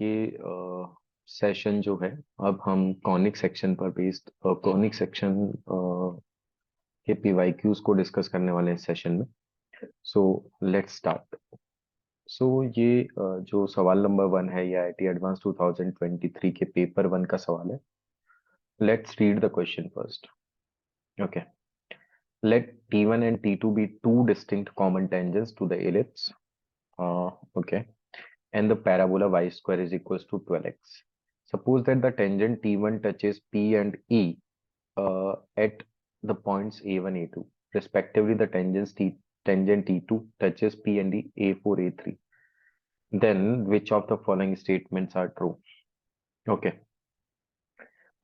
ये सेशन जो है, अब हम कॉनिक सेक्शन पर बेस्ड कॉनिक सेक्शन के पीवाईक्यूज को डिस्कस करने वाले हैं सेशन में। So let's start. सो ये जो सवाल नंबर 1 है, ये आईआईटी एडवांस 2023 के पेपर 1 का सवाल है। Let's read the question first. Okay, let T1 and T2 be two distinct common tangents to the ellipse. Okay, and the parabola y square is equals to 12x. Suppose that the tangent T1 touches P and E at the points A1, A2. Respectively, the tangent T2 touches P and E A4, A3. Then, which of the following statements are true? Okay.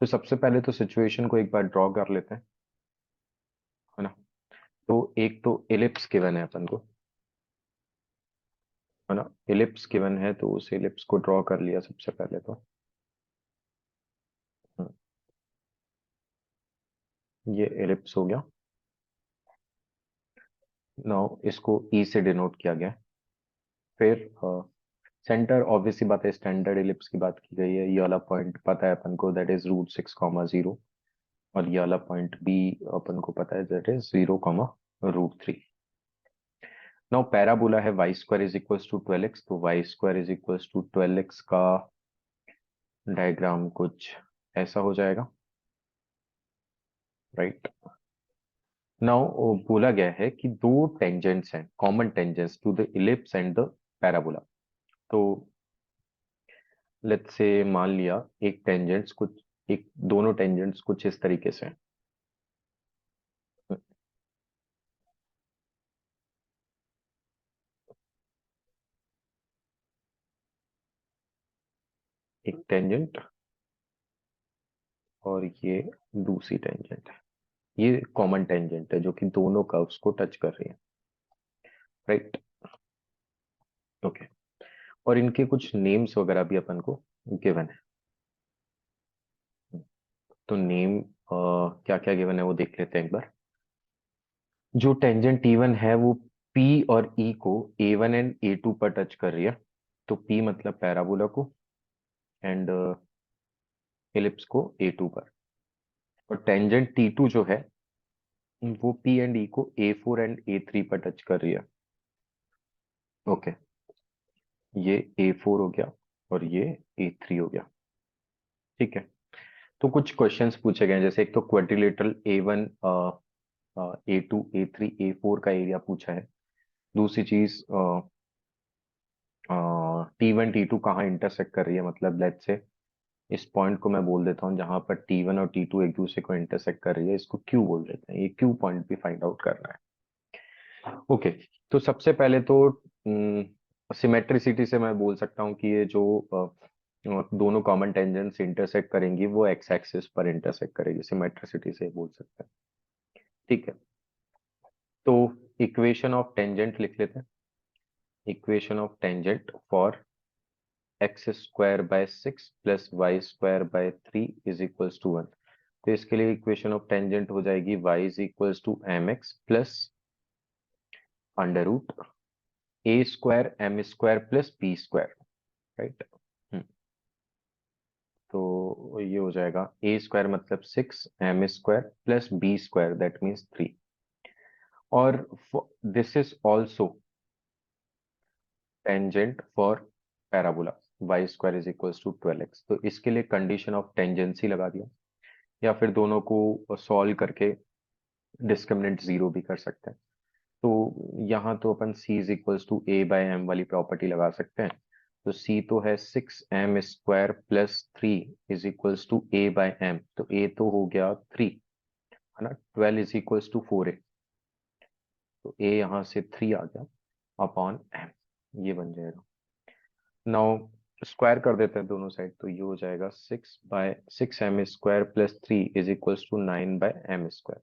तो सबसे पहले तो situation को एक बार draw कर लेते हैं, है ना। तो एक तो एलिप्स गिवन है अपन को, है ना। एलिप्स गिवन है तो उस एलिप्स को ड्रॉ कर लिया सबसे पहले तो। ये एलिप्स हो गया। नाउ इसको ई से डिनोट किया गया। फिर सेंटर, ऑब्वियसली बात है, स्टैंडर्ड एलिप्स की बात की गई है। ये वाला पॉइंट पता है अपन को, दैट इज √6, 0। और ये वाला पॉइंट भी अपन को पता है, दैट इज 0, √3। नाउ पैराबोला है y square is equals to 12x, तो y square is equals to 12x का डायग्राम कुछ ऐसा हो जाएगा, राइट। नाउ बोला गया है कि दो टेंजेंट्स हैं, common tangents to the ellipse and the parabola. तो लेट्स से मान लिया एक टेंजेंट्स कुछ, एक दोनों टेंजेंट्स कुछ इस तरीके से हैं। एक टेंजेंट और ये दूसरी टेंजेंट है। ये कॉमन टेंजेंट है जो कि दोनों कर्व्स को टच कर रही है, राइट। ओके, और इनके कुछ नेम्स वगैरह भी अपन को गिवन है। तो नेम क्या क्या गिवन है वो देख लेते हैं एक बार। जो टेंजेंट T1 है वो P और E को A1 एंड A2 पर टच कर रही है। तो P मतलब पैराबोला को, एंड एलिप्स को A2 पर। और टेंजेंट T2 जो है वो P एंड E को A4 एंड A3 पर टच कर रही है। ओके, ये A4 हो गया और ये A3 हो गया, ठीक है। तो कुछ क्वेश्चंस पूछे गए हैं, जैसे एक तो quadrilateral A1, A2, A3, A4 का एरिया पूछा है। दूसरी चीज T1 T2 कहाँ इंटरसेक्ट कर रही है, मतलब लेट्स से इस पॉइंट को मैं बोल देता हूँ जहां पर T1 और T2 एक दूसरे को इंटरसेक्ट कर रही है, इसको Q बोल देते हैं। ये Q पॉइंट भी फाइंड आउट करना है। ओके, तो सबसे पहले तो सिमेट्रिसिटी से मैं बोल सकता हूँ कि ये जो दोनों कॉमन टेंजेंट्स इंटरसेक्ट करेंगी वो एक्स एक्सिस पर इंटरसेक्ट करेगी, सिमेट्रिसिटी से बोल सकते हैं, ठीक है। तो इक्वेशन ऑफ टेंजेंट लिख लेते हैं। Equation of tangent for x² / 6 + y² / 3 is equals to 1। तो इसके लिए इक्वेशन ऑफ टेंजेंट हो जाएगी y is equals to mx plus √a² m² + b², right. तो ये हो जाएगा a² मतलब 6, m² plus b² that means 3। और this is also tangent for parabola y² is equals to 12x। तो इसके लिए कंडीशन ऑफ टेंजेंसी लगा दिया, या फिर दोनों को सॉल्व करके डिस्क्रिमिनेंट 0 भी कर सकते हैं। तो यहाँ तो अपन c is equals to a/m वाली प्रॉपर्टी लगा सकते हैं। तो c तो है 6m² plus 3 is equals to a/m। तो a तो हो गया 3, है ना। 12 इज इक्वल्स टू 4a, तो a यहाँ से 3 आ गया अपॉन m, ये बन जाएगा। नाउ स्क्वायर कर देते हैं दोनों साइड, तो ये हो जाएगा 6m² plus 3 is equals to 9/m²।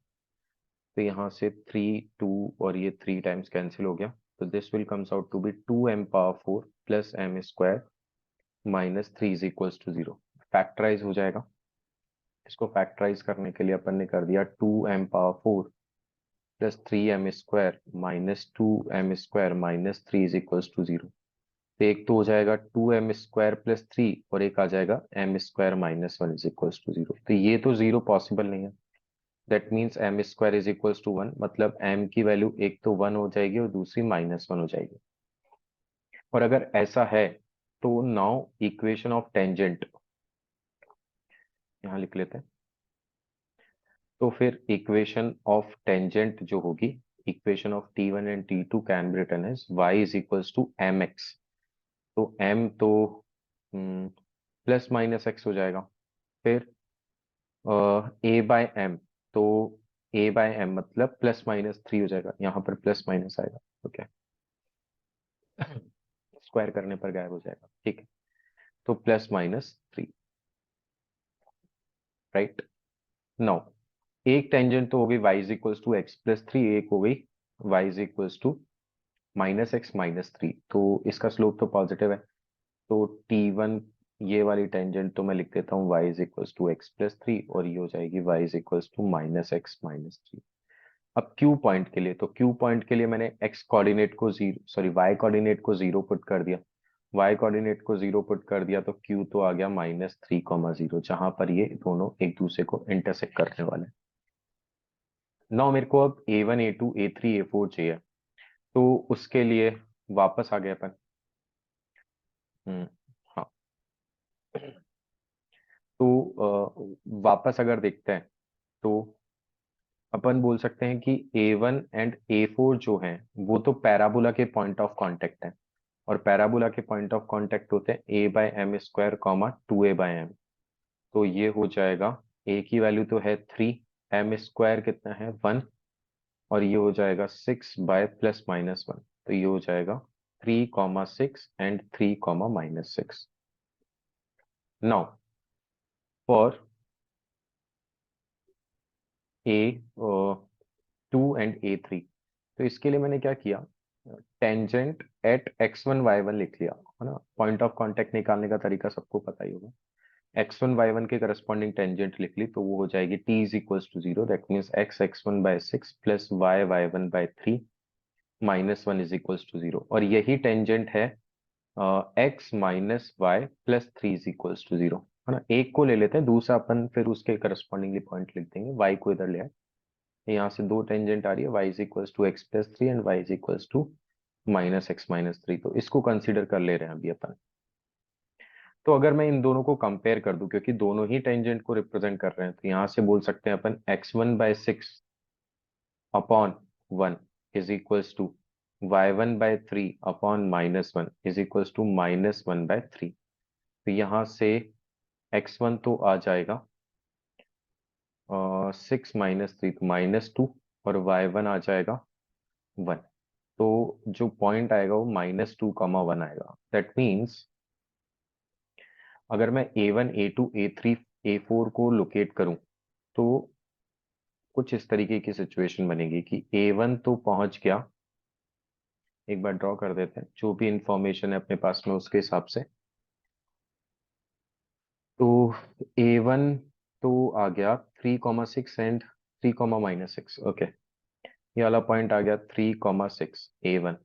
तो यहाँ से 3, 2 और ये 3 टाइम्स कैंसिल हो गया। तो this will comes out to be 2m⁴ plus m² minus 3 is equals to 0। Factorise हो जाएगा। इसको फैक्टराइज करने के लिए अपन ने कर दिया 2m⁴ plus 3m² minus 2m² minus 3 is equals to 0। तो एक तो हो जाएगा 2m² + 3 और एक आ जाएगा m² - 1 इज इक्वल्स टू 0। तो ये तो जीरो पॉसिबल नहीं है। That means m² is equals to 1, मतलब m की वैल्यू एक तो 1 हो जाएगी और दूसरी -1 हो जाएगी। और अगर ऐसा है तो नाउ इक्वेशन ऑफ टेंजेंट यहाँ लिख लेते हैं। तो फिर इक्वेशन ऑफ टेंजेंट जो होगी, equation of T1 and T2 can be written as y is equals to mx। तो m तो +-x हो जाएगा। फिर a/m, तो a/m मतलब +-3 हो जाएगा, यहाँ पर प्लस माइनस आएगा तो क्या स्क्वायर करने पर गायब हो जाएगा, ठीक है। तो +-3, राइट। नाउ एक टेंजेंट तो हो गई y is equals to x+3, एक हो गई y is equals to -x-3। तो इसका स्लोप तो पॉजिटिव है, तो T1 ये वाली टेंजेंट तो मैं लिख देता हूँ y is equals to x+3 और ये हो जाएगी y is equals to -x-3। अब Q पॉइंट के लिए, तो Q पॉइंट के लिए मैंने x कोऑर्डिनेट को जीरो, सॉरी y कोऑर्डिनेट को 0 पुट कर दिया। y कोऑर्डिनेट को 0 पुट कर दिया तो Q तो आ गया -3,0, जहां पर ये दोनों एक दूसरे को इंटरसेक्ट करने वाले हैं। नाउ मेरे को अब A1 A2 A3 A4 चाहिए, तो उसके लिए वापस आ गए अपन। हाँ, तो वापस अगर देखते हैं तो अपन बोल सकते हैं कि A1 एंड A4 जो हैं वो तो पैराबोला के पॉइंट ऑफ कांटेक्ट हैं, और पैराबोला के पॉइंट ऑफ कांटेक्ट होते हैं a/m², 2a/m। तो ये हो जाएगा, a की वैल्यू तो है 3, m² कितना है 1, और ये हो जाएगा 6 बाय +-1, तो ये हो जाएगा 3,6 and 3,-6। Now for A2 and A3, तो इसके लिए मैंने क्या किया, टेंजेंट एट x1 y1 लिख लिया, है ना। पॉइंट ऑफ कांटेक्ट निकालने का तरीका सबको पता ही होगा। x1 y1 के करस्पॉन्डिंग टेंजेंट लिख ली तो वो हो जाएगी t is equals to 0, that means x1/6 plus y/3 -1 is equals to 0, और यही टेंजेंट है x - y + 3 is equals to 0, है ना। एक को ले लेते हैं, दूसरा अपन फिर उसके करस्पॉन्डिंगली पॉइंट लिख देंगे। y को इधर ले आए, यहाँ से दो टेंजेंट आ रही है, y is equals to x+3 and y is equals to -x-3, तो इसको कंसीडर कर ले रहे हैं अभी अपन। तो अगर मैं इन दोनों को कंपेयर कर दूं, क्योंकि दोनों ही टेंजेंट को रिप्रेजेंट कर रहे हैं, तो यहाँ से बोल सकते हैं अपन x1/6 upon 1 is equals to y1/3 upon -1 is equals to -1/3। तो यहाँ से x1 तो आ जाएगा 6 - 3 तो -2, और y1 आ जाएगा 1। तो जो पॉइंट आएगा वो -2,1 आएगा। दैट मीन्स अगर मैं A1 A2 A3 A4 को लोकेट करूं तो कुछ इस तरीके की सिचुएशन बनेगी कि A1 तो पहुंच गया, एक बार ड्रॉ कर देते हैं जो भी इंफॉर्मेशन है अपने पास में उसके हिसाब से। तो A1 तो आ गया 3,6 एंड 3,-6, ओके। ये वाला पॉइंट आ गया 3,6 A1,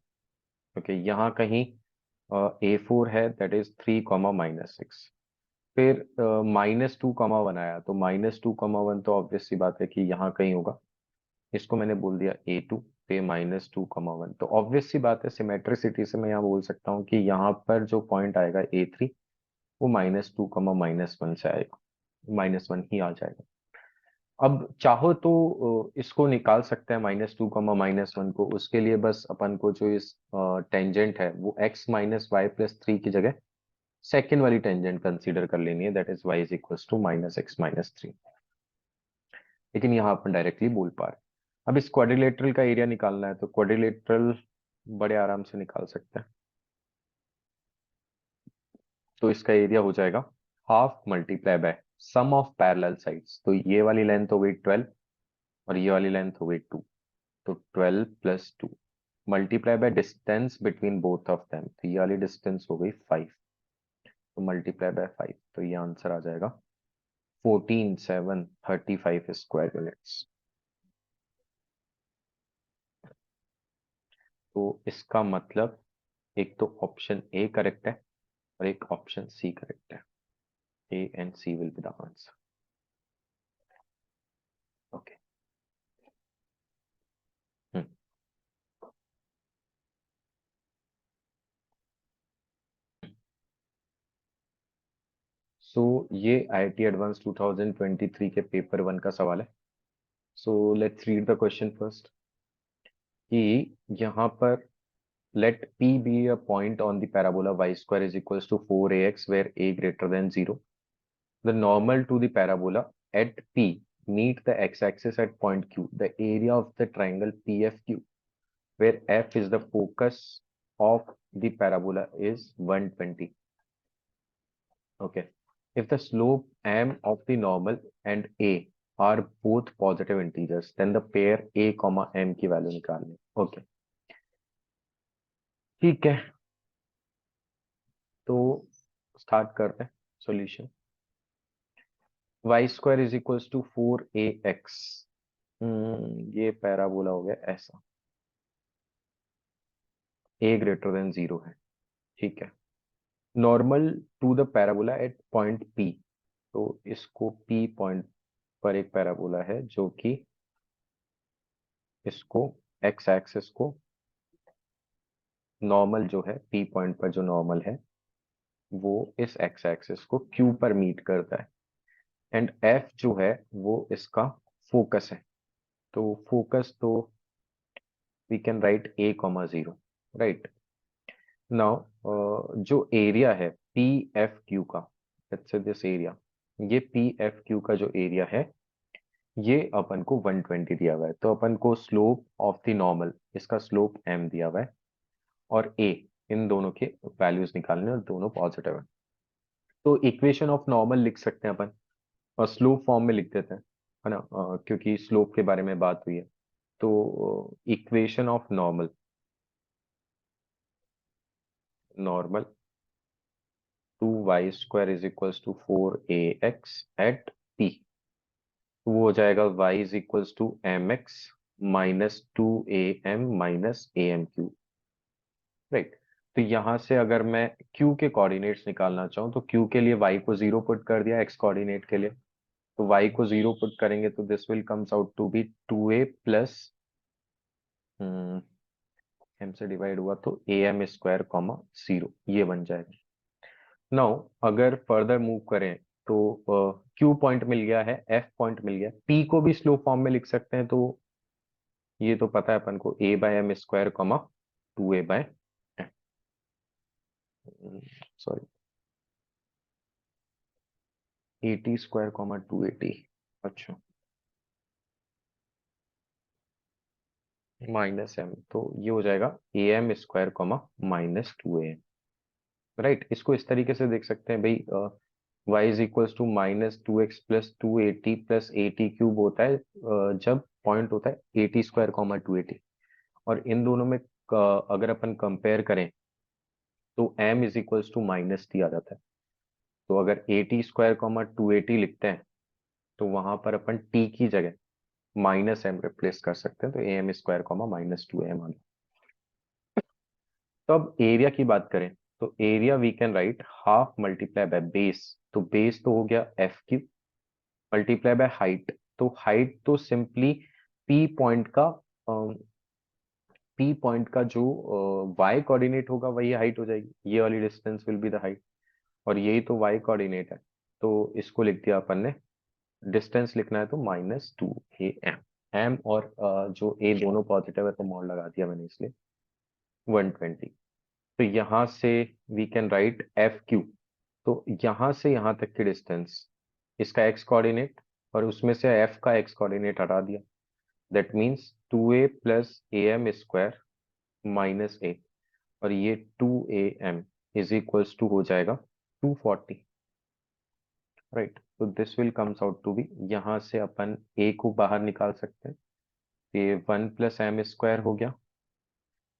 ओके। यहाँ कहीं A4 है, दैट इज 3,-6। फिर -2,1 आया, तो -2,1 तो ऑब्वियस सी बात है कि यहाँ कहीं होगा। इसको मैंने बोल दिया A2 पे -2,1, तो ऑब्वियस सी बात है सिमेट्रिसिटी से मैं यहाँ बोल सकता हूँ कि यहाँ पर जो पॉइंट आएगा A3 वो -2,-1 से आएगा, -1 ही आ जाएगा। अब चाहो तो इसको निकाल सकते हैं -2,-1 को। उसके लिए बस अपन को जो इस टेंजेंट है वो x - y+3 की जगह सेकेंड वाली टेंजेंट कंसीडर कर लेनी है, that is y is equals to -x-3। लेकिन यहाँ अपन डायरेक्टली बोल पा रहे हैं। अब इस क्वाड्रिलेटरल का एरिया निकालना है, तो क्वाड्रिलेटरल बड़े आराम से निकाल सकते हैं। तो इसका एरिया हो जाएगा half multiply by sum of parallel sides. तो ये वाली लेंथ हो गई 12 और ये वाली लेंथ हो गई 2, तो 12 + 2 multiply by distance between both of them, तो ये वाली डिस्टेंस हो गई 5, तो मल्टीप्लाई बाय 5, तो ये आंसर आ जाएगा 14,735 स्क्वायर यूनिट्स। तो इसका मतलब एक तो ऑप्शन ए करेक्ट है और एक ऑप्शन सी करेक्ट है. A and C will be the answer. Okay. So ये IIT एडवांस 2023 के पेपर 1 का सवाल है. So let's read the question first. कि यहाँ पर let P be a point on the parabola y square is equals to 4ax where a greater than 0. The normal to the parabola at P meet the x-axis at point Q. The area of the triangle PFQ where F is the focus of the parabola is 120. Okay. If the slope m of the normal and a are both positive integers, then the pair a comma m की value निकालनी. Okay. ठीक है, तो start करते हैं solution. Y square is equals to 4ax. ये parabola हो गया ऐसा. a ग्रेटर देन 0 है. ठीक है. Normal to the parabola at point p. तो इसको p पॉइंट पर एक पैराबोला है जो कि इसको x एक्सिस को नॉर्मल जो है p पॉइंट पर जो नॉर्मल है वो इस x एक्सिस को q पर मीट करता है. एंड f जो है वो इसका फोकस है. तो फोकस तो we can write a comma 0. Right. Now जो एरिया है पी एफ क्यू का, लेट्स से दिस एरिया, ये पी एफ क्यू का जो एरिया है ये अपन को 120 दिया हुआ है. तो अपन को स्लोप ऑफ द नॉर्मल, इसका स्लोप m दिया हुआ है और a, इन दोनों के वैल्यूज निकालने और दोनों पॉजिटिव है. तो इक्वेशन ऑफ नॉर्मल लिख सकते हैं अपन और स्लोप फॉर्म में लिख देते हैं, है ना, क्योंकि स्लोप के बारे में बात हुई है. तो equation of normal, normal to Y square is equals to 4ax at p. वो हो जाएगा y is equals to mx minus 2am minus am Q. Right. तो यहां से अगर मैं q के कोऑर्डिनेट्स निकालना चाहूँ तो q के लिए y को 0 पुट कर दिया x कोऑर्डिनेट के लिए. तो y को 0 पुट करेंगे तो this will comes out to be 2a plus m से डिवाइड हुआ तो am स्क्वायर कॉमा 0 ये बन जाएगा. नाउ अगर फर्दर मूव करें तो Q पॉइंट मिल गया है, F पॉइंट मिल गया, P को भी स्लोप फॉर्म में लिख सकते हैं. तो ये तो पता है अपन को a by M square comma 2a by sorry 80 square comma 280. अच्छा, माइनस m, तो ये हो जाएगा am square comma minus 2am. Right. इसको इस तरीके से देख सकते हैं भाई, y is equals to minus 2x plus 280 plus 80 cube होता है जब पॉइंट होता है 80 स्क्वायर कॉमा 280. और इन दोनों में अगर अपन कंपेयर करें तो m is equals to minus t आ जाता है. तो अगर 80 स्क्वायर कॉमा 280 लिखते हैं तो वहां पर अपन t की जगह माइनस m रिप्लेस कर सकते हैं. तो am square comma minus 2am आ गया. तो अब एरिया की बात करें तो area we can write half multiply by base. तो बेस तो हो गया F Q multiply by height. तो हाइट तो सिंपली पी पॉइंट का पी पॉइंट का जो वाई कोऑर्डिनेट होगा वही हाइट हो जाएगी. ये वाली distance will be the height और यही तो वाई कोऑर्डिनेट है. तो इसको लिख दिया अपन ने. डिस्टेंस लिखना है तो -2am. एम और जो ए दोनों पॉजिटिव है तो मॉड लगा दिया मैंने इसलिए 120. तो यहां से we can write F Q. तो यहां से यहां तक की डिस्टेंस, इसका एक्स कोऑर्डिनेट और उसमें से एफ का एक्स कोऑर्डिनेट हटा दिया. That means 2a plus a m square minus a. और ये 2am इज इक्वल्स टू हो जाएगा 240. राइट. तो this will comes out to be, यहाँ से अपन a को बाहर निकाल सकते हैं. ये 1 प्लस एम स्क्वायर हो गया.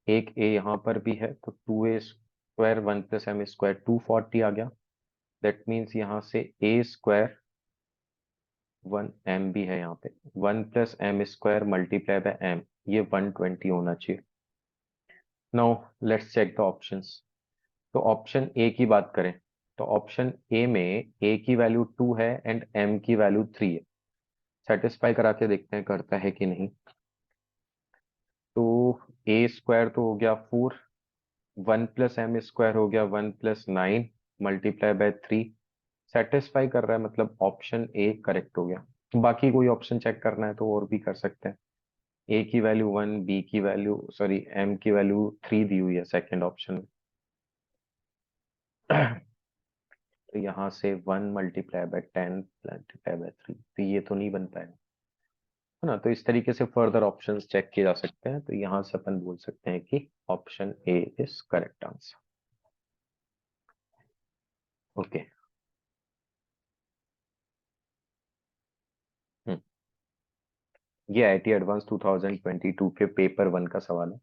एक a यहाँ पर भी है तो 2a square 1 plus M square 240 आ गया. दैट मीन्स यहाँ से ए स्क्वायर 1m भी है यहाँ पे. 1 plus M square multiply by m, ये 120 होना चाहिए. Now let's check the options. तो ऑप्शन ए की बात करें तो ऑप्शन ए में ए की वैल्यू 2 है एंड एम की वैल्यू 3 है। सेटिस्फाई करा के देखते हैं करता है कि नहीं। तो ए स्क्वायर तो हो गया 4, 1 + m² हो गया 1 + 9 मल्टीप्लाई बाय 3। सेटिस्फाई कर रहा है, मतलब ऑप्शन ए करेक्ट हो गया। बाकी कोई ऑप्शन चेक करना है तो और भी कर सकते हैं। ए की वैल्यू 1, बी की वैल्यू सॉरी एम की वैल्यू 3 दी हुई है सेकेंड ऑप्शन में। तो यहाँ से 1 × 10 मल्टीप्लाई बाय 3, तो ये तो नहीं बन पाएगा, है ना। तो इस तरीके से फर्दर ऑप्शंस चेक किए जा सकते हैं। तो यहाँ से अपन बोल सकते हैं कि option A is correct answer. Okay. ये आईआईटी एडवांस 2022 के पेपर 1 का सवाल है।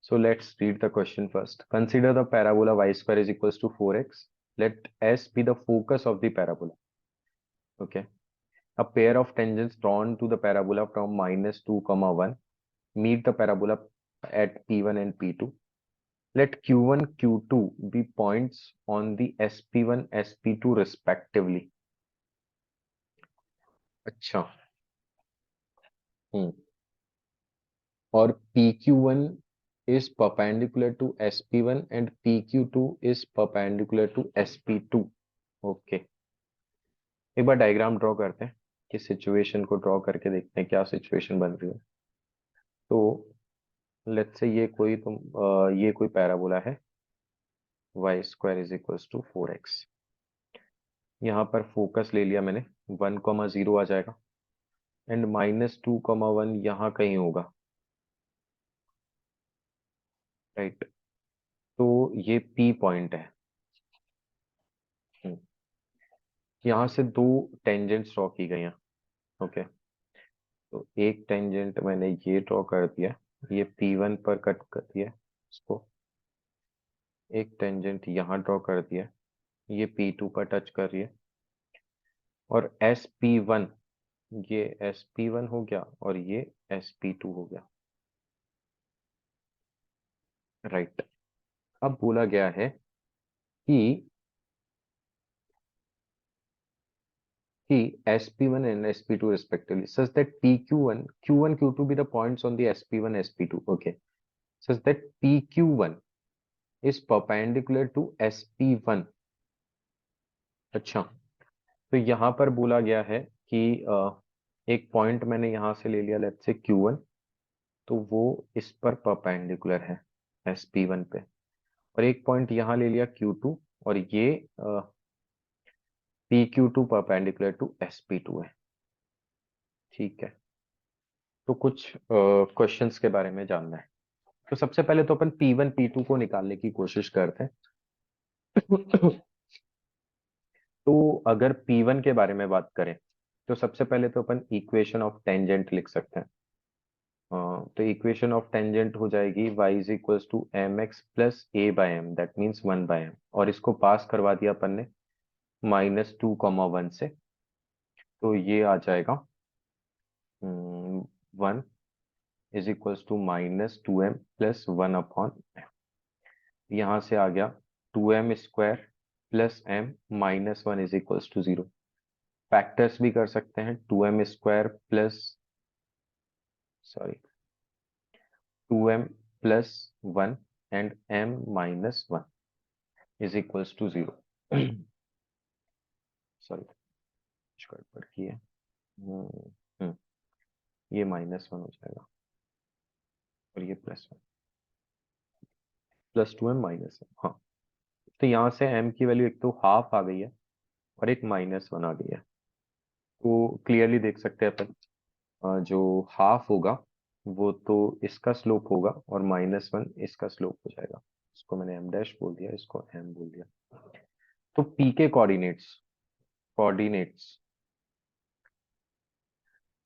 So let's read the question first. Consider the parabola y square is equals to 4x. Let S be the focus of the parabola. Okay. A pair of tangents drawn to the parabola from -2, 1 meet the parabola at P1 and P2. Let Q1, Q2 be points on the SP1, SP2 respectively. अच्छा। हम्म। और PQ1 is perpendicular to SP1 and PQ2 is perpendicular to SP2. Okay. एक बार diagram draw करते हैं कि situation को draw करके देखते हैं क्या सिचुएशन बन रही है। तो लेट्स से ये कोई पैराबोला है y² = 4x। यहाँ पर फोकस ले लिया मैंने, 1, 0 आ जाएगा एंड -2, 1 यहाँ कहीं होगा, राइट। तो ये P पॉइंट है। हम्म, यहाँ से दो टेंजेंट्स ड्रॉ की गई हैं। ओके। तो एक टेंजेंट मैंने ये ड्रॉ कर दिया, ये P1 पर कट कर दिया इसको। एक टेंजेंट यहाँ ड्रॉ कर दिया, ये P2 पर टच कर रही है। और SP1, ये SP1 हो गया और ये SP2 हो गया, राइट। अब बोला गया है कि SP1 and SP2 respectively such that PQ1, Q1, Q2 be the points on the SP1, SP2. Okay, such that PQ1 is perpendicular to SP1। अच्छा। तो यहाँ पर बोला गया है कि एक पॉइंट मैंने यहाँ से ले लिया, लेट्स से Q1, तो वो इस पर परपेंडिकुलर है SP1 पे। और एक पॉइंट यहाँ ले लिया Q2 और ये PQ2 परपेंडिकुलर टू SP2 है। ठीक है। तो कुछ क्वेश्चंस के बारे में जानना है। तो सबसे पहले तो अपन P1 P2 को निकालने की कोशिश करते हैं। तो अगर P1 के बारे में बात करें तो सबसे पहले तो अपन इक्वेशन ऑफ टेंजेंट लिख सकते हैं। तो इक्वेशन ऑफ टेंजेंट हो जाएगी y = mx + a/m, that means 1/m। और इसको पास करवा दिया अपन ने -2, 1 से, तो ये आ जाएगा 1 = -2m + 1/m। यहाँ से आ गया 2m² + m -1 = 0। फैक्टर्स भी कर सकते हैं, 2m² plus sorry 2m + 1 and m -1 = 0। Sorry, कुछ गड़बड़ की है। हम्म, हम्म, ये -1 हो जाएगा और ये +1, +2m -1। हाँ। तो यहाँ से m की वैल्यू एक तो हाफ आ गई है और एक -1 आ गई है। तो क्लियरली देख सकते हैं अपन, जो हाफ होगा वो तो इसका स्लोप होगा और -1 इसका स्लोप हो जाएगा। इसको मैंने m' बोल दिया, इसको m बोल दिया। तो p के कोऑर्डिनेट्स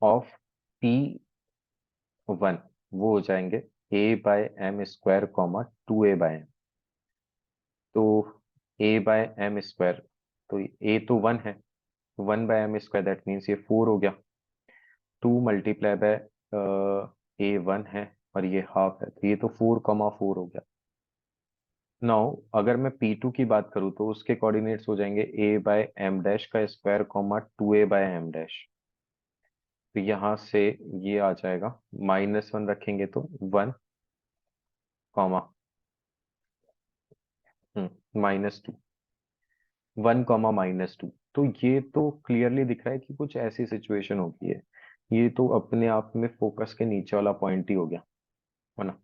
ऑफ P1 वो हो जाएंगे a/m², 2a/m। तो a/m², तो a तो 1 है, 1/m², दैट मीन्स ये 4 हो गया। 2 × a1 है और ये हाफ है, तो ये तो 4,4 हो गया। नाउ अगर मैं P2 की बात करूँ तो उसके कोऑर्डिनेट्स हो जाएंगे a बाय एम डैश का square comma 2a by M dash. तो यहाँ से ये आ जाएगा, -1 रखेंगे तो 1 कॉमा -2, 1,-2। तो ये तो क्लियरली दिख रहा है कि कुछ ऐसी सिचुएशन होगी है। ये तो अपने आप में फोकस के नीचे वाला पॉइंट ही हो गया, है ना।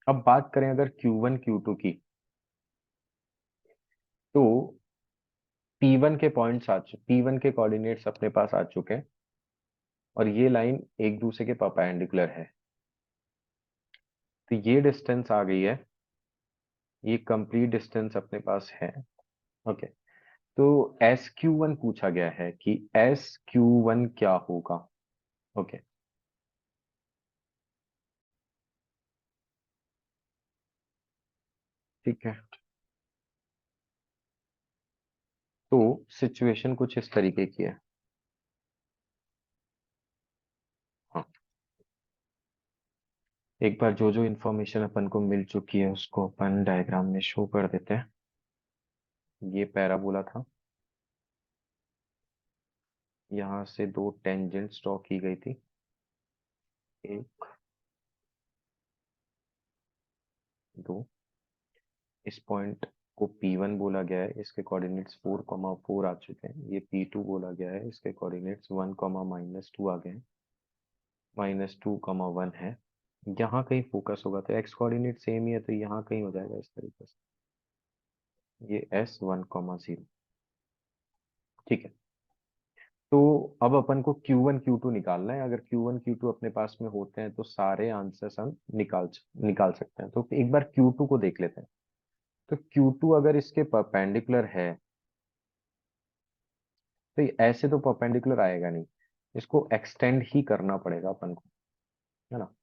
अब बात करें अगर Q1 Q2 की, तो P1 के पॉइंट्स P1 के कोऑर्डिनेट्स अपने पास आ चुके हैं और ये लाइन एक दूसरे के परपेंडिकुलर है। तो ये डिस्टेंस आ गई है, ये कंप्लीट डिस्टेंस अपने पास है। ओके, तो SQ1 पूछा गया है कि SQ1 क्या होगा। ओके, ठीक है। तो सिचुएशन कुछ इस तरीके की है। हाँ, एक बार जो जो इन्फॉर्मेशन अपन को मिल चुकी है उसको अपन डायग्राम में शो कर देते हैं। ये पैराबोला था, यहाँ से दो टेंजेंट्स ड्रॉ की गई थी, एक, दो। इस पॉइंट को P1 बोला गया है, इसके कोऑर्डिनेट्स 4,4 आ चुके हैं। ये P2 बोला गया है, इसके कोऑर्डिनेट्स 1, -2 आ गए हैं, -2, 1 है। यहाँ कहीं फोकस होगा तो एक्स कोऑर्डिनेट सेम ही है, तो यहाँ कहीं हो जाएगा इस तरीके से, ये S1,0। ठीक है। तो अब अपन को Q1 Q2 निकालना है। अगर Q1 Q2 अपने पास में होते हैं तो सारे आंसर्स हम निकाल सकते हैं। तो एक बार Q2 को देख लेते हैं। तो Q2 अगर इसके परपेंडिकुलर है तो ये ऐसे तो परपेंडिकुलर आएगा नहीं, इसको एक्सटेंड ही करना पड़ेगा अपन को, है ना।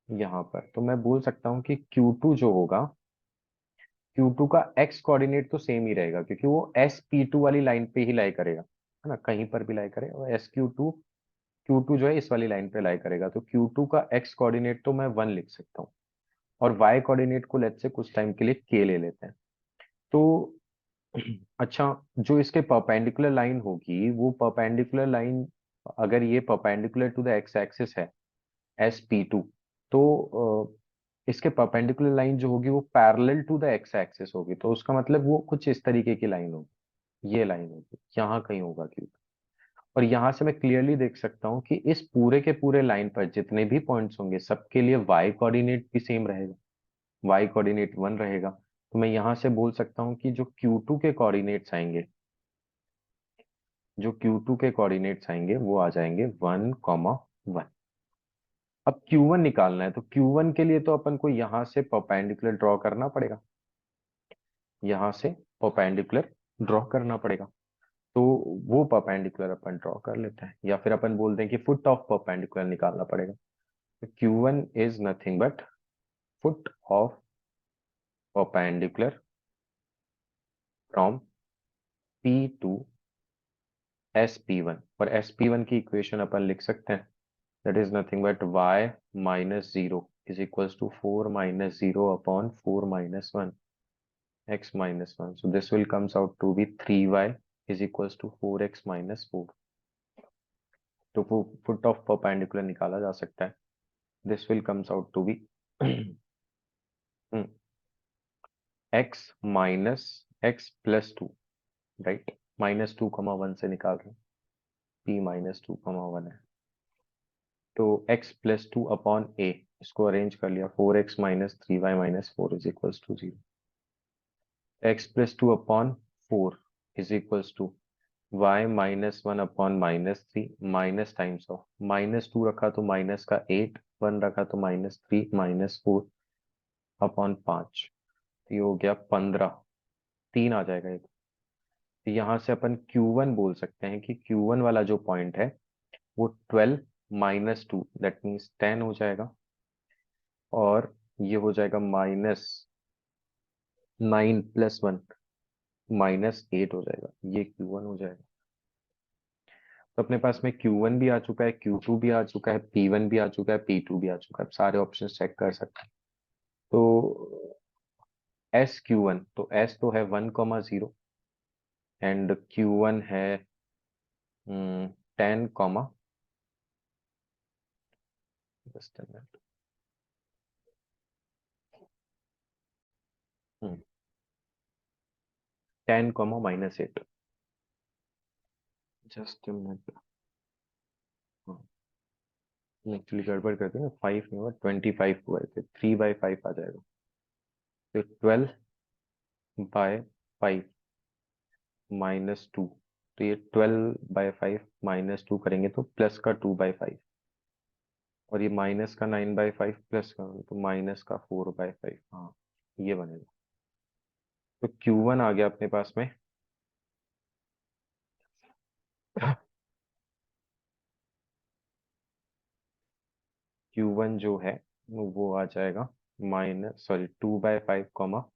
यहाँ पर तो मैं बोल सकता हूँ कि Q2 जो होगा, Q2 का एक्स कोऑर्डिनेट तो सेम ही रहेगा क्योंकि वो SP2 वाली लाइन पे ही लाई करेगा, है ना। कहीं पर भी लाई करे और Q2 जो है इस वाली लाइन पे लाई करेगा। तो Q2 का एक्स कोऑर्डिनेट तो मैं 1 लिख सकता हूँ और वाई कोऑर्डिनेट को लेट्स से कुछ टाइम के लिए K ले लेते हैं। तो अच्छा, जो इसके परपेंडिकुलर लाइन होगी वो परपेंडिकुलर लाइन, अगर ये perpendicular to the X axis है SP2, तो इसके परपेंडिकुलर लाइन जो होगी वो parallel to the X axis होगी। तो उसका मतलब वो कुछ इस तरीके की लाइन होगी, ये लाइन होगी, यहाँ कहीं होगा क्यों। और यहाँ से मैं क्लियरली देख सकता हूँ कि इस पूरे के पूरे लाइन पर जितने भी पॉइंट्स होंगे सबके लिए वाई कोऑर्डिनेट भी सेम रहेगा, वाई कोऑर्डिनेट 1 रहेगा। तो मैं यहाँ से बोल सकता हूँ कि जो Q2 के कोऑर्डिनेट्स आएंगे, जो Q2 के कोऑर्डिनेट्स आएंगे वो आ जाएंगे 1,1। अब Q1 निकालना है, तो Q1 के लिए तो अपन को यहाँ से परपेंडिकुलर ड्रॉ करना पड़ेगा, यहाँ से परपेंडिकुलर ड्रॉ करना पड़ेगा। तो वो परपेंडिकुलर अपन ड्रॉ कर लेते हैं, या फिर अपन बोल दें कि फुट ऑफ परपेंडिकुलर निकालना पड़ेगा। तो Q1 is nothing but foot of perpendicular from P2 SP1। और SP1 की इक्वेशन अपन लिख सकते हैं, that is nothing but y-0 is equals to 4 - 0 upon 4 - 1 x-1। So this will comes out to be 3y is equals to 4x - 4। तो foot of perpendicular निकाला जा सकता है। This will comes out to be x minus x+2, right. -2, 1 से निकाल रहे हैं, p -2, 1 है। तो x+2 अपॉन a, इसको अरेंज कर लिया, 4x - 3y - 4 is equals to 0। x+2 upon 4 is equals to y-1 upon -3 minus times of -2 रखा तो माइनस का 8, 1 रखा तो -3 -4 अपॉन 5। ये हो गया 15, 3 आ जाएगा ये। तो यहाँ से अपन Q1 बोल सकते हैं कि Q1 वाला जो पॉइंट है वो 12 -2 दैट मीन्स 10 हो जाएगा, और ये हो जाएगा -9 + 1 -8 हो जाएगा, ये Q1 हो जाएगा। तो अपने पास में Q1 भी आ चुका है, Q2 भी आ चुका है, P1 भी आ चुका है, P2 भी आ चुका है। सारे ऑप्शन चेक कर सकते हैं। तो SQ1, तो S तो है 1,0 एंड Q1 है 10, जस्ट 10, -8। जस्ट मिनट, एक्चुअली गड़बड़ करते हैं ना, 5 नहीं हुआ, 25 हुआ है, 3/5 आ जाएगा। तो 12/5 -2, तो ये 12/5 -2 करेंगे तो प्लस का 2/5, और ये माइनस का 9/5 प्लस का, तो माइनस का 4/5। हाँ, ये बनेगा। तो Q1 आ गया अपने पास में Q1 जो है वो आ जाएगा -2/5,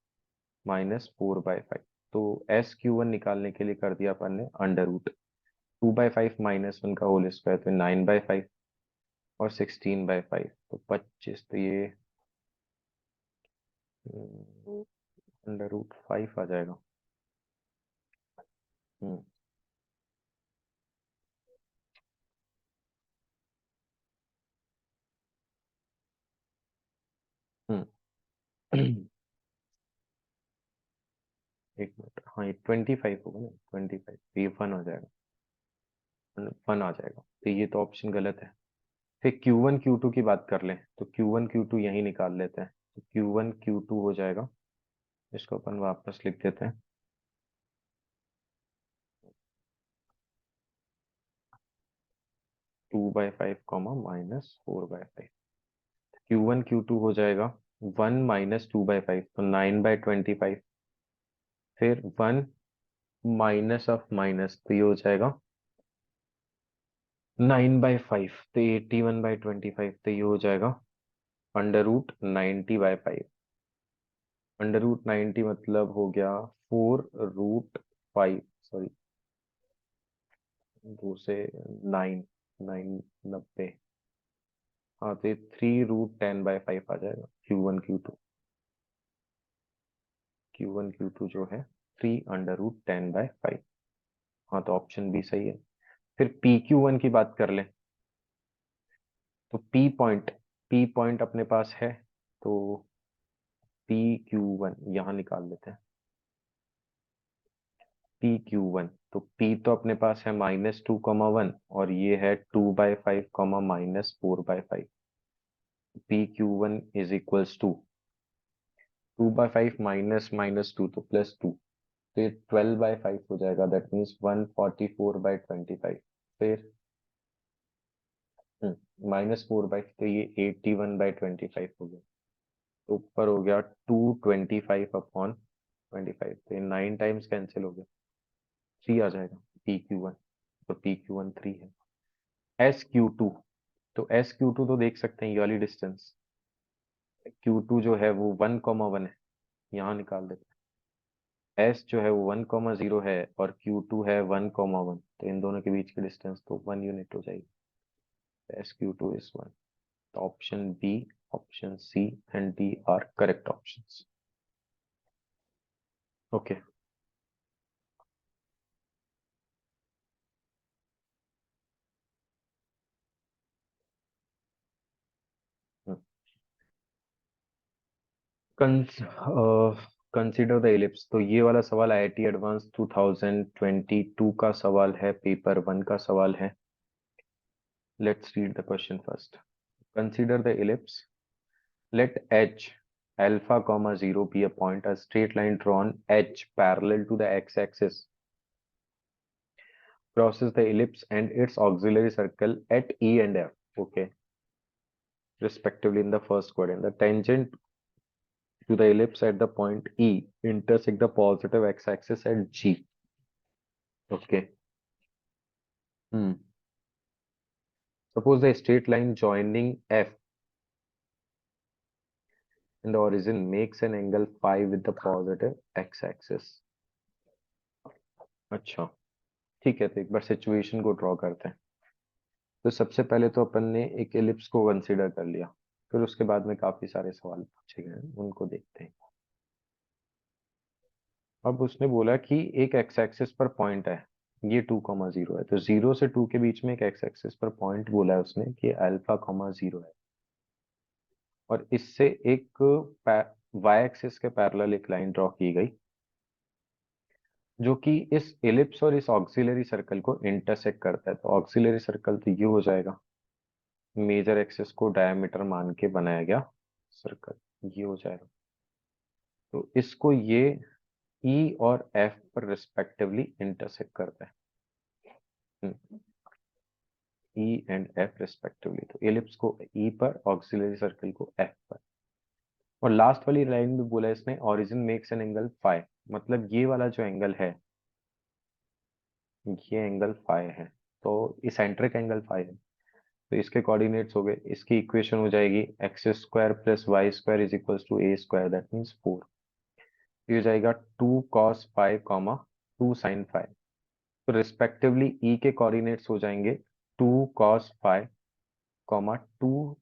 -4/5। तो SQ1 निकालने के लिए कर दिया अपन ने अंडर रूट 2/5 -1 का होल स्क्वायर, तो 9/5 और 16/5, तो 25। तो ये अंडर रूट 5 आ जाएगा। हम्म हम्म एक मिनट, हाँ ये 25 होगा ना, 25, तो ये फन हो जाएगा, फन आ जाएगा। तो ये तो ऑप्शन गलत है। फिर Q1 Q2 की बात कर लें, तो Q1 Q2 यही निकाल लेते हैं। तो Q1 Q2 हो जाएगा, इसको अपन वापस लिख देते हैं। 2/5, -4/5। Q1 Q2 हो जाएगा 1 -2/5, तो 9/25। फिर 1 माइनस ऑफ माइनस, तो ये हो जाएगा 9/5, तो 81/25, तो ये हो जाएगा √90/5। √90 मतलब हो गया 4√5, सॉरी, 2 से 9, 90। हाँ, तो ये 3√10/5 आ जाएगा। Q1 Q2 जो है 3√10/5। हाँ, तो ऑप्शन बी सही है। फिर PQ1 की बात कर ले, तो P पॉइंट अपने पास है, तो PQ1 यहाँ निकाल लेते हैं। PQ1, तो P तो अपने पास है -2,1, और ये है 2/5, -4/5। PQ1 इज इक्वल्स टू 2/5 -2, तो +2, तो ये 12/5 हो जाएगा, दैट मीन्स 144/25। फिर -4/5, तो ये 81/25 हो गया। तो ऊपर हो गया 225/25, तो ये 9 टाइम्स कैंसिल हो गया, 3 आ जाएगा PQ1। तो PQ1 3 है। SQ2, तो SQ2 तो देख सकते हैं, ये वाली डिस्टेंस Q2 जो है वो 1,1 है, यहाँ निकाल देते हैं। S जो है वो 1,0 है, और Q2 है 1,1, तो इन दोनों के बीच की डिस्टेंस तो 1 यूनिट हो जाएगी। SQ2 is 1। तो option B, option C and D are correct options. Okay, consider the ellipse, तो ये वाला सवाल IIT एडवांस 2022 का सवाल है, पेपर 1 का सवाल है। Let's read the question first. Consider the ellipse, let h alpha comma 0 be a point, a straight line drawn h parallel to the x-axis crosses the ellipse and its auxiliary circle at E and F, okay, respectively in the first quadrant. The tangent to the ellipse at the point E intersect the positive x-axis at G. Okay. Hmm. Suppose the straight line joining F in the origin makes an angle phi with the positive x-axis. अच्छा, ठीक है, तो एक बार situation को draw करते हैं। तो सबसे पहले तो अपन ने एक एलिप्स को कंसीडर कर लिया, फिर उसके बाद में काफी सारे सवाल पूछे गए हैं, उनको देखते हैं। अब उसने बोला कि एक एक्स एक्सिस पर पॉइंट है, ये 2,0 है, तो 0 से 2 के बीच में एक एक्स एक्सिस पर पॉइंट बोला है उसने कि α,0 है। और इससे एक वाई एक्सिस के पैरेलल एक लाइन ड्रॉ की गई, जो कि इस एलिप्स और इस ऑक्सिलरी सर्कल को इंटरसेक्ट करता है। तो ऑक्सिलरी सर्कल तो ये हो जाएगा, मेजर एक्सिस को डायमीटर मान के बनाया गया सर्कल, ये हो जाएगा। तो इसको ये ई और एफ पर रिस्पेक्टिवली इंटरसेक्ट करता है, ई एंड एफ रिस्पेक्टिवली। तो एलिप्स को ई पर, ऑक्सिलरी सर्कल को एफ पर। और लास्ट वाली लाइन में बोला है इसने, origin makes an angle phi, मतलब ये वाला जो एंगल है, ये एंगल फाई है, तो इसेंट्रिक एंगल फाई है। तो इसके कोऑर्डिनेट्स हो गए, इसकी इक्वेशन हो जाएगी X square plus Y square is equals to A square, that means 4। ये हो जाएगा 2 cos 5 कॉमा 2 sin 5। तो रिस्पेक्टिवली ई के कोऑर्डिनेट्स हो जाएंगे 2 cos 5 कॉमा 2,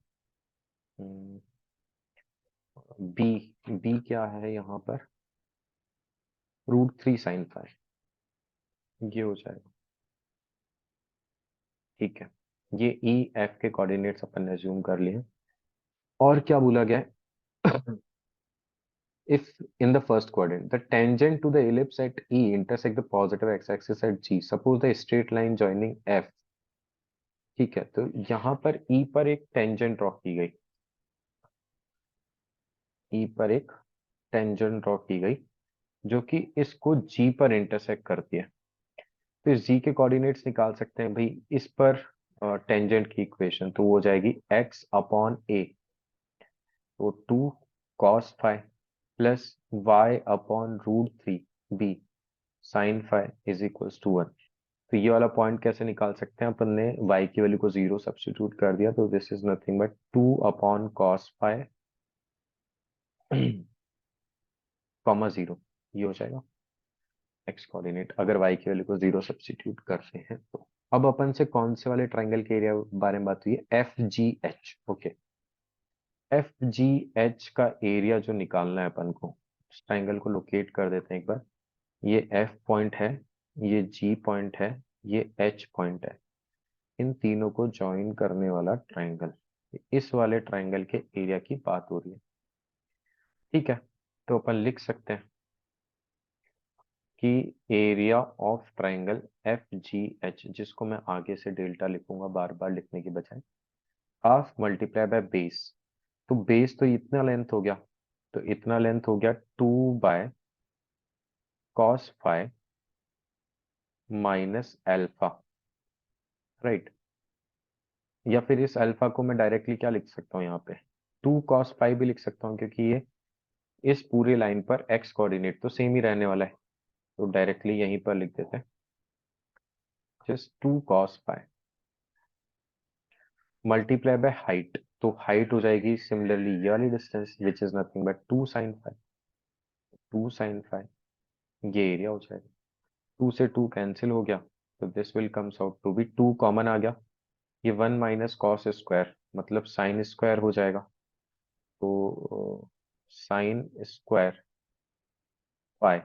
बी, बी क्या है यहाँ पर, √3 sin 5, ये हो जाएगा। ठीक है, ये ई एफ के कोऑर्डिनेट्स अपन ने अज्यूम कर लिए। और क्या बोला गया है, if in the first quadrant the tangent to the ellipse at E intersect the positive x-axis at G, suppose the straight line joining F। ठीक है, तो यहाँ पर E पर एक टेंजेंट ड्रॉ की गई, E पर एक टेंजेंट ड्रॉ की गई जो कि इसको G पर इंटरसेक्ट करती है। तो इस G के कोऑर्डिनेट्स निकाल सकते हैं भाई, इस पर टेंजेंट की इक्वेशन तो वो हो जाएगी x अपॉन a, तो 2 cos 5 plus y upon √3b sin 5 is equals to 1। तो ये वाला पॉइंट कैसे निकाल सकते हैं, अपन ने y की वैल्यू को 0 सब्स्टिट्यूट कर दिया, तो this is nothing but 2 upon cos 5 comma 0, ये हो जाएगा x कोऑर्डिनेट, अगर y की वैल्यू को 0 सब्स्टिट्यूट करते हैं तो। अब अपन से कौन से वाले ट्राइंगल के एरिया बारे में बात हुई है, F G H. Okay, F G H का एरिया जो निकालना है अपन को, उस ट्राइंगल को लोकेट कर देते हैं एक बार। ये एफ पॉइंट है, ये जी पॉइंट है, ये एच पॉइंट है, इन तीनों को ज्वाइन करने वाला ट्राइंगल, इस वाले ट्राइंगल के एरिया की बात हो रही है। ठीक है, तो अपन लिख सकते हैं कि area of triangle F G H, जिसको मैं आगे से डेल्टा लिखूंगा बार बार लिखने की बजाय, हाफ मल्टीप्लाई बाय बेस। तो बेस तो इतना लेंथ हो गया, तो इतना लेंथ हो गया 2/cos 5 माइनस अल्फा, राइट। या फिर इस अल्फा को मैं डायरेक्टली क्या लिख सकता हूँ यहाँ पे, 2 cos 5 भी लिख सकता हूँ, क्योंकि ये इस पूरे लाइन पर एक्स कोऑर्डिनेट तो सेम ही रहने वाला है, तो डायरेक्टली यहीं पर लिख देते हैं just 2 cos 5 multiply by height. तो हाइट हो जाएगी सिमिलरली ये वाली distance which is nothing but 2 sin 5, 2 sin 5, ये एरिया हो जाएगा। 2 से 2 कैंसिल हो गया, तो this will comes out to be 2 common आ गया, ये 1 माइनस कॉस स्क्वायर मतलब साइन स्क्वायर हो जाएगा, तो साइन स्क्वायर 5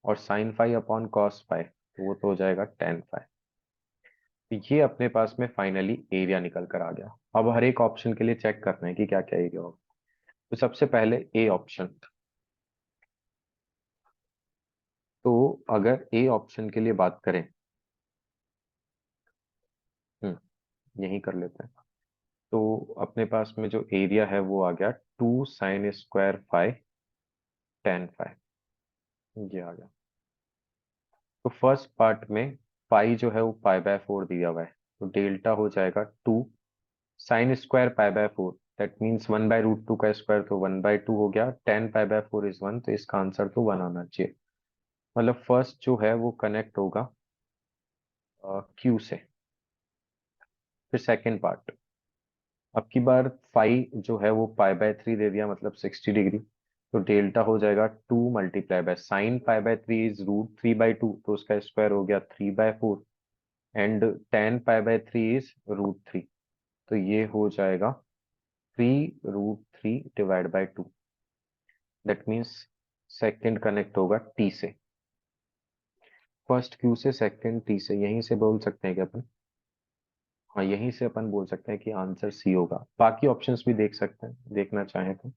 और साइन 5 अपॉन कॉस 5, तो वो तो हो जाएगा tan 5। तो ये अपने पास में फाइनली एरिया निकल कर आ गया। अब हर एक ऑप्शन के लिए चेक करना है कि क्या क्या एरिया होगा। तो सबसे पहले ए ऑप्शन, तो अगर ए ऑप्शन के लिए बात करें, यही कर लेते हैं। तो अपने पास में जो एरिया है वो आ गया 2 sin² 5 tan 5, ये आ गया। तो फर्स्ट पार्ट में पाई जो है वो π/4 दिया हुआ है, तो डेल्टा हो जाएगा 2 sin² π/4, दैट मीन्स 1/√2 का स्क्वायर, तो 1/2 हो गया, tan π/4 इज 1, तो इसका आंसर तो 1 आना चाहिए। मतलब फर्स्ट जो है वो कनेक्ट होगा क्यू से। फिर सेकेंड पार्ट, अब की बार फाई जो है वो π/3 दे दिया, मतलब 60 डिग्री, तो डेल्टा हो जाएगा 2 मल्टीप्लाई बाय साइन π/3 इज √3/2, तो उसका स्क्वायर हो गया 3/4, एंड tan π/3 इज √3, तो ये हो जाएगा 3√3 divide by 2। That means second connect होगा t से, फर्स्ट q से सेकेंड t से। यहीं से बोल सकते हैं क्या अपन? हाँ, यहीं से अपन बोल सकते हैं कि आंसर सी होगा। बाकी ऑप्शंस भी देख सकते हैं, देखना चाहें तो।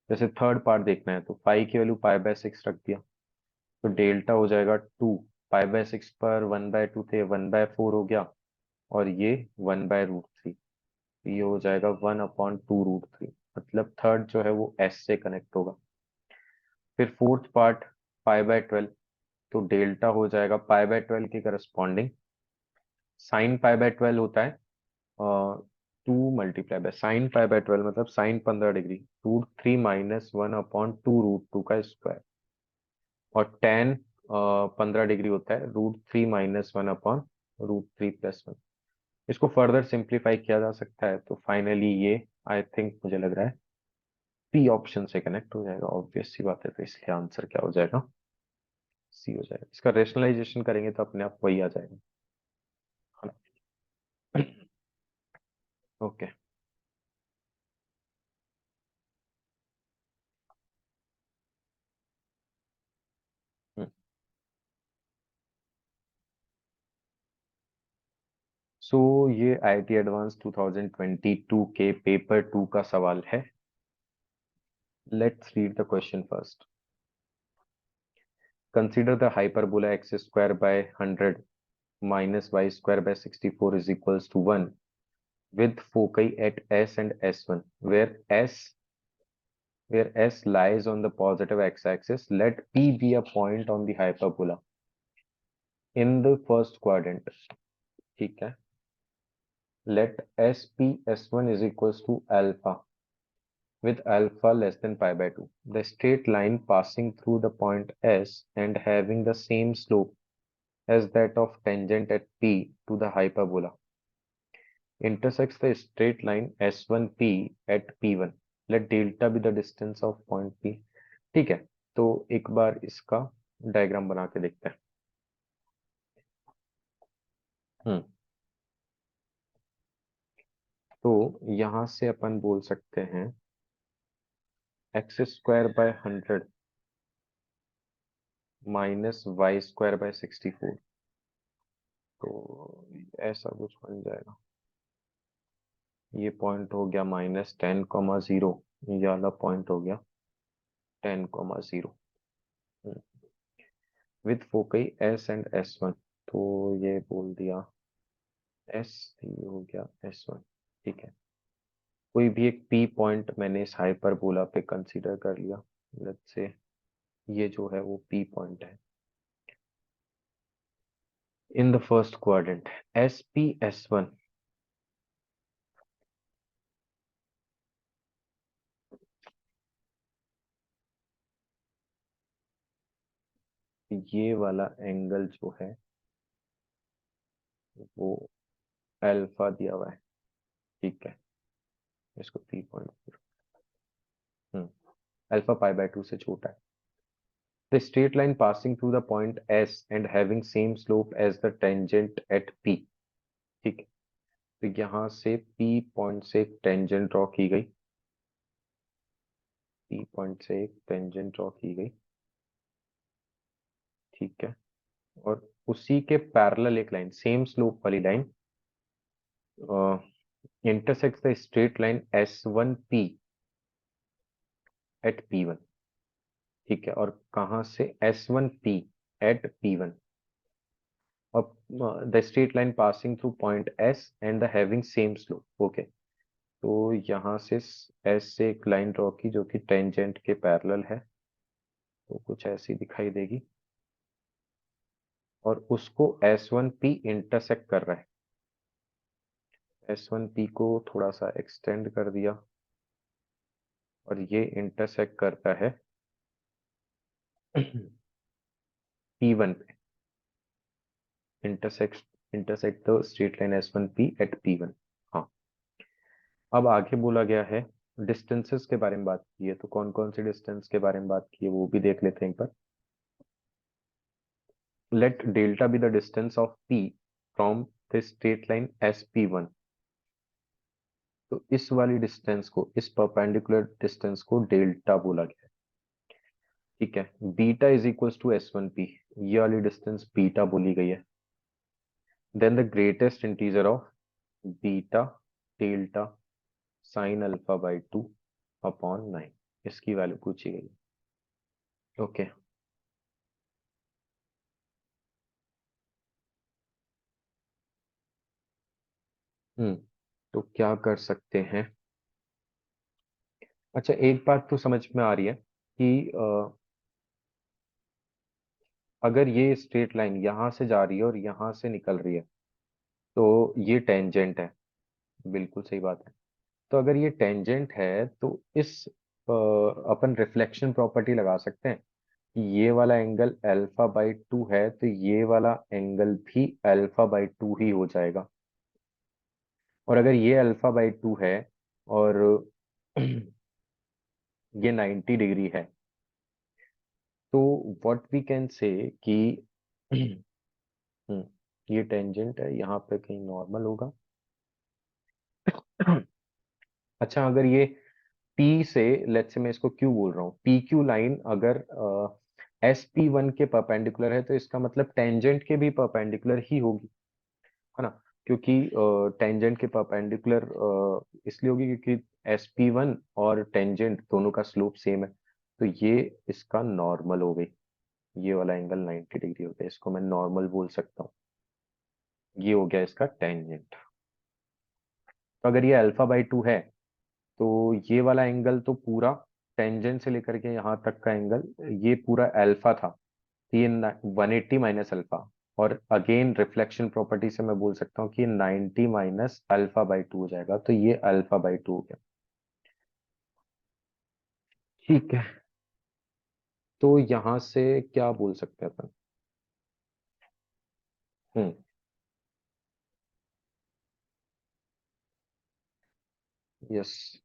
जैसे थर्ड पार्ट देखना है तो पाई की वैल्यू π/6 रख दिया, तो डेल्टा हो जाएगा 2। π/6 पर 1/2 थे, 1/4 हो गया, और ये 1/√3, ये हो जाएगा 1/2√3। मतलब थर्ड जो है वो एस से कनेक्ट होगा। फिर फोर्थ पार्ट π/12, तो डेल्टा हो जाएगा π/12 के करस्पॉन्डिंग साइन π/12 होता है 2 × sin π/12, मतलब साइन 15 डिग्री, √3 - 1/2√2 का स्क्वायर, और tan 15 डिग्री होता है √3 - 1/√3 + 1। इसको फर्दर सिंप्लीफाई किया जा सकता है, तो फाइनली ये आई थिंक मुझे लग रहा है पी ऑप्शन से कनेक्ट हो जाएगा। ऑब्वियस सी बात है, तो इसलिए आंसर क्या हो जाएगा? सी हो जाएगा। इसका रेशनलाइजेशन करेंगे तो अपने आप वही आ जाएगा, है ना? ओके। सो ये IIT एडवांस 2022 के पेपर 2 का सवाल है। Let's read the question first. Consider the hyperbola x² / 100 - y² / 64 is equals to 1 with foci at S and S1, where S lies on the positive x-axis. Let P be a point on the hyperbola in the first quadrant. ठीक है। Let SP S1 is equals to alpha with alpha less than π/2. The straight line passing through the point S and having the same slope as that of tangent at P to the hyperbola intersects the straight line S1P at P1. Let delta be the distance of point P. ठीक है, तो एक बार इसका diagram बना के देखते हैं। तो यहां से अपन बोल सकते हैं x² / 100 - y² / 64, तो ऐसा कुछ बन जाएगा। ये पॉइंट हो गया -10,0, ये वाला पॉइंट हो गया 10,0 विथ फोकई S एंड S1। तो ये बोल दिया S, ये हो गया S1। ठीक है, कोई भी एक P पॉइंट मैंने इस हाइपरबोला पे कंसीडर कर लिया। लेट्स से ये जो है वो P पॉइंट है in the first quadrant. SP S1 ये वाला एंगल जो है वो अल्फा दिया हुआ है। ठीक है, इसको P पॉइंट, अल्फा π/2 से छोटा है। The straight line passing through the point S and having same slope as the tangent at P। ठीक है, तो यहां से P पॉइंट से एक टेंजेंट ड्रॉ की गई, P पॉइंट से एक टेंजेंट ड्रॉ की गई। ठीक है, और उसी के पैरेलल एक लाइन, सेम स्लोप वाली line intersects the straight line S1P at P1। ठीक है, और कहां से S1P एट P1, और the straight line passing through point S and the having same slope. Okay, तो यहाँ से S से एक लाइन ड्रॉ की जो कि टेंजेंट के पैरेलल है, तो कुछ ऐसी दिखाई देगी, और उसको S1P इंटरसेक्ट कर रहा है। S1P को थोड़ा सा एक्सटेंड कर दिया, और ये इंटरसेक्ट करता है P1 पे। Intersect the straight line S1P at P1। हाँ, अब आगे बोला गया है डिस्टेंसेस के बारे में बात की है, तो कौन कौन से डिस्टेंस के बारे में बात की है वो भी देख लेते हैं एक बार। Let delta be the distance of P from the straight line SP1, तो इस वाली डिस्टेंस को, इस परपेंडिकुलर डिस्टेंस को डेल्टा बोला गया है। ठीक है, beta is equals to S1P, ये वाली डिस्टेंस बीटा बोली गई है। Then the greatest integer of beta delta sine alpha by 2/9, इसकी वैल्यू पूछी गई है। ओके, तो क्या कर सकते हैं। अच्छा, एक बात तो समझ में आ रही है कि अगर ये स्ट्रेट लाइन यहाँ से जा रही है और यहाँ से निकल रही है, तो ये टेंजेंट है। बिल्कुल सही बात है। तो अगर ये टेंजेंट है तो इस अपन रिफ्लेक्शन प्रॉपर्टी लगा सकते हैं कि ये वाला एंगल अल्फा बाई 2 है, तो ये वाला एंगल भी अल्फा बाई 2 ही हो जाएगा। और अगर ये अल्फा बाई 2 है और ये 90 डिग्री है, तो व्हाट वी कैन से कि ये टेंजेंट है, यहाँ पे कहीं नॉर्मल होगा। अच्छा, अगर ये P से, लेट्स से मैं इसको Q बोल रहा हूँ, PQ लाइन अगर SP1 के परपेंडिकुलर है, तो इसका मतलब टेंजेंट के भी परपेंडिकुलर ही होगी, है ना। क्योंकि टेंजेंट के परपेंडिकुलर इसलिए होगी क्योंकि SP1 और टेंजेंट दोनों का स्लोप सेम है, तो ये इसका नॉर्मल हो गई। ये वाला एंगल 90 डिग्री हो गया, इसको मैं नॉर्मल बोल सकता हूँ। ये हो गया इसका टेंजेंट। तो अगर ये अल्फा बाई 2 है, तो ये वाला एंगल तो पूरा टेंजेंट से लेकर के यहाँ तक का एंगल, ये पूरा अल्फा था, तो ये 180 माइनस अल्फा। और अगेन रिफ्लेक्शन प्रॉपर्टी से मैं बोल सकता हूँ कि ये 90 माइनस अल्फा बाई 2 हो जाएगा, तो ये अल्फा बाई 2 हो गया। ठीक है, तो यहाँ से क्या बोल सकते हैं अपन। हम्म यस।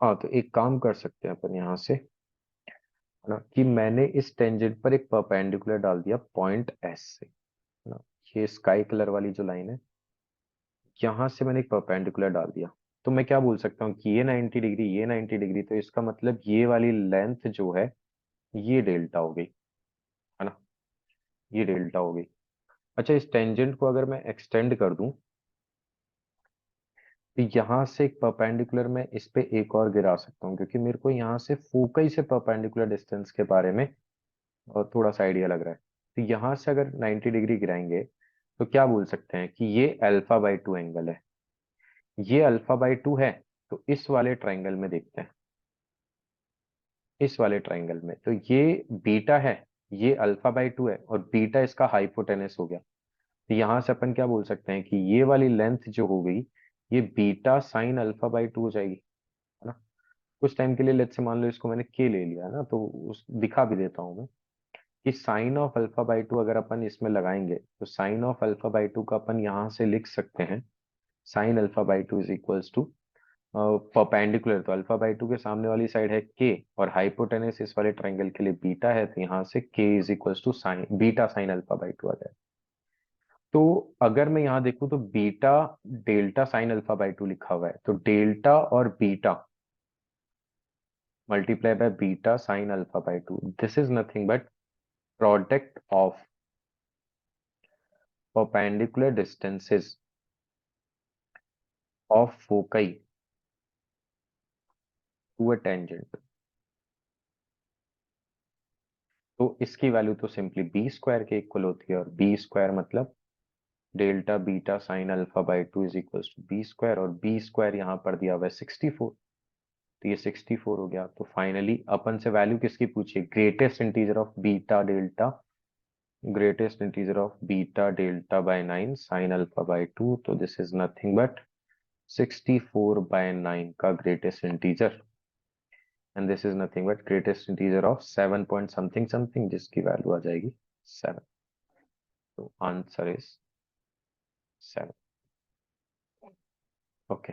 हाँ, तो एक काम कर सकते हैं अपन यहाँ से, है ना, कि मैंने इस टेंजेंट पर एक परपेंडिकुलर डाल दिया पॉइंट एस से, है ना। ये स्काई कलर वाली जो लाइन है, यहाँ से मैंने एक परपेंडिकुलर डाल दिया। तो मैं क्या बोल सकता हूँ कि ये 90 डिग्री, ये 90 डिग्री, तो इसका मतलब ये वाली लेंथ जो है, ये डेल्टा हो गई, है ना। ये डेल्टा हो गई। अच्छा, इस टेंजेंट को अगर मैं एक्सटेंड कर दूं, तो यहाँ से एक परपेंडिकुलर मैं इस पे एक और गिरा सकता हूँ, क्योंकि मेरे को यहाँ से फोकई से परपेंडिकुलर डिस्टेंस के बारे में थोड़ा सा आइडिया लग रहा है। तो यहाँ से अगर 90 डिग्री गिराएंगे, तो क्या बोल सकते हैं कि ये अल्फा बाई 2 एंगल है। ये अल्फा बाई 2 है, तो इस वाले ट्राइंगल में देखते हैं। इस वाले ट्राइंगल में तो ये बीटा है, ये अल्फा बाई 2 है, और बीटा इसका हाइपोटेनस हो गया। तो यहाँ से अपन क्या बोल सकते हैं कि ये वाली लेंथ जो हो गई, ये बीटा साइन अल्फा बाई 2 हो जाएगी, है ना। कुछ टाइम के लिए लेट्स से मान लो इसको मैंने के ले लिया है ना, तो उस दिखा भी देता हूँ मैं कि साइन ऑफ अल्फा बाई 2 अगर अपन इसमें लगाएंगे, तो साइन ऑफ अल्फा बाई 2 का अपन यहाँ से लिख सकते हैं, sine alpha by 2 is equals to perpendicular, तो अल्फा बाई 2 के सामने वाली साइड है के, और हाइपोटेनस इस वाले ट्राइंगल के लिए बीटा है, तो यहाँ से K is equals to sine beta sine alpha by 2 आ जाए। तो अगर मैं यहाँ देखूं, तो beta delta sine alpha by 2 लिखा हुआ है, तो डेल्टा और beta multiply by beta sine alpha by 2, this is nothing but product of perpendicular distances of foci to a tangent। तो इसकी वैल्यू तो सिंपली बी स्क्वायर के इक्वल होती है, और बी स्क्वायर मतलब delta beta sine alpha by 2 is equal to B square, और B square यहाँ पर दिया हुआ है 64, तो ये 64 हो गया। तो फाइनली अपन से वैल्यू किसकी पूछी, greatest integer of beta delta, greatest integer of beta delta by 9 sine alpha by 2, तो this is nothing but 64 by 9 का greatest integer, and this is nothing but greatest integer of 7 point something something, जिसकी वैल्यू आ जाएगी 7। तो answer is 7। Okay.